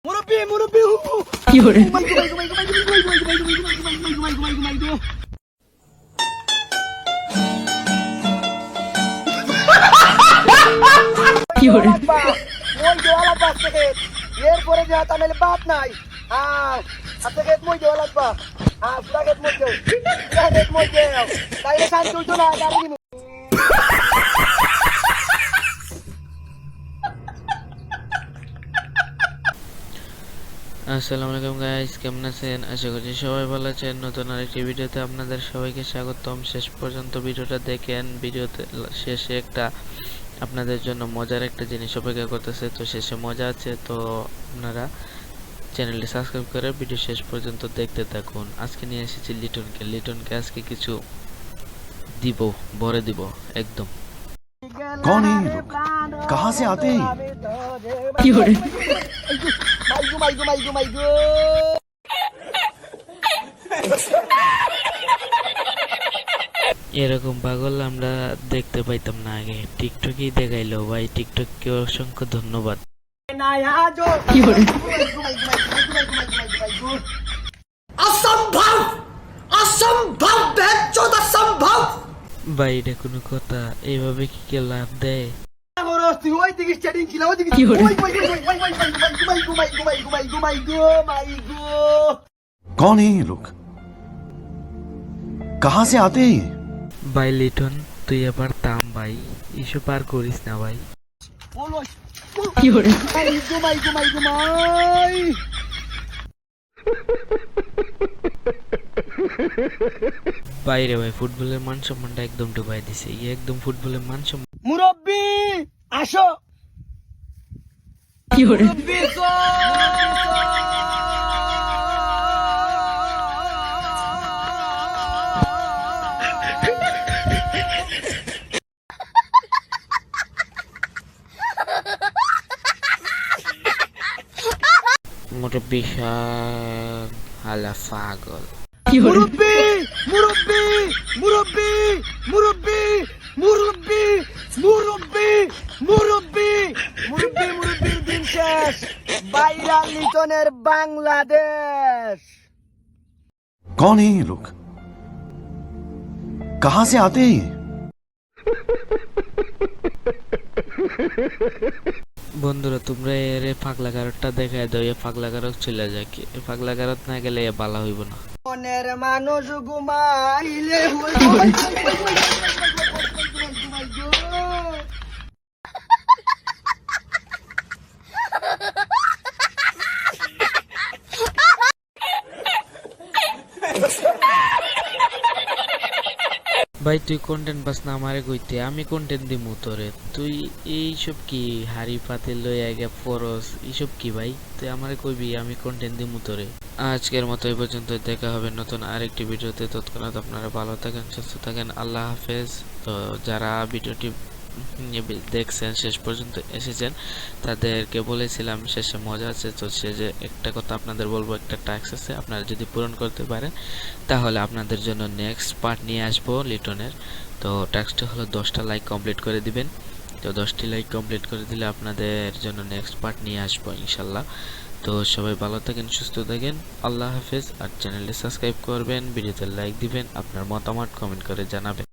মুরব্বি মুরব্বি কি করে কি করে মই দেওয়ালা পাস থেকে এরপরে যে হাত আনলে বাপ নাই আপনাকে মই দেওয়া লাগবা পুরা গেট মই দেও তাইলে শান্তি হইতো না গাড়ি দিমু আসসালামু আলাইকুম গাইস, কেমন আছেন? আশা করছি সবাই ভালো আছেন। নতুন আরেকটি ভিডিওতে আপনাদের সবাইকে স্বাগতম। শেষ পর্যন্ত ভিডিওটা দেখেন। ভিডিওতে শেষে একটা আপনাদের জন্য মজার একটা জিনিস অপেক্ষা করতেছে, তো শেষে মজা আছে, তো আপনারা চ্যানেলটি সাবস্ক্রাইব করে ভিডিও শেষ পর্যন্ত দেখতে থাকুন। আজকে নিয়ে এসেছি লিটনকে আজকে কিছু দিব, ভরে দিব একদম। कौन है ये लोग? कहाँ से आते हैं? কি করে মাইগো এরকম পাগল আমরা দেখতে পাইতাম না আগে। টিকটকেই দেখাইলো ভাই, টিকটককে অসংখ্য ধন্যবাদ। কি করে অসম্ভব অসম্ভব বেজ্জত অসম্ভব ভাই এটা কোনো কথা? এইভাবে কি কেউ লাভ দেয়? তুই ওই দিকে স্টার্টিং ছিল ওই দিকে কি করে মাইগো कौन है ये लोग? कहाँ से आते हैं? ভাই লিটন, তুই এবার থাম ভাই, ইস্যু পার করিস না ভাই। কি করে বাইরে ভাই ফুটবলের মান সম্মানটা একদম ডুবাই দিছে, একদম ফুটবলের মান সম্মান। মুরব্বি আসো কি করে মোটা বিশাল হালা পাগল। কি করে মুরব্বি মুরব্বি মুরব্বি মুরব্বি মুরব্বি মুরব্বি মুরব্বি মুরব্বি মুরব্বির দিন শেষ। বাইরা লিটনের বাংলাদেশ। कौन है ये लोग? कहाँ से आते हैं? বন্ধুরা তোমরা এর পাগলা গারদটা দেখায় দাও, এ পাগলা গারদ চলে যায়, কি এ পাগলা গারদ না গেলে এ বালা হইব না। মনের মানুষ ঘুমাইলে ভাই তুই কন্টেন্ট পাস না আমারে কইতে, আমি কন্টেন্ট দিমু তোরে। তুই এইসব কি হাড়ি পাতিল লই আগে ফরস, এইসব কি ভাই? তুই আমারে কইবি, আমি কন্টেন্ট দিমু তোরে। আজকের মতো এই পর্যন্ত, দেখা হবে নতুন আরেকটি ভিডিওতে। তৎক্ষণাৎ আপনারা ভালো থাকেন, সুস্থ থাকেন, আল্লাহ হাফেজ। তো যারা ভিডিওটি দেখছেন, শেষ পর্যন্ত এসেছেন, তাদেরকে বলেছিলাম শেষে মজা আছে, তো সে যে একটা কথা আপনাদের বলবো, একটা টাস্ক আছে, আপনারা যদি পূরণ করতে পারেন তাহলে আপনাদের জন্য নেক্সট পার্ট নিয়ে আসবো লিটনের। তো টাস্কটা হলো 10টা লাইক কমপ্লিট করে দিবেন। তো 10টি লাইক কমপ্লিট করে দিলে আপনাদের জন্য নেক্সট পার্ট নিয়ে আসবো ইনশাল্লাহ। তো সবাই ভালো থাকেন, সুস্থ থাকেন, আল্লাহ হাফেজ। আর চ্যানেলটি সাবস্ক্রাইব করবেন, ভিডিওতে লাইক দিবেন, আপনার মতামত কমেন্ট করে জানাবেন।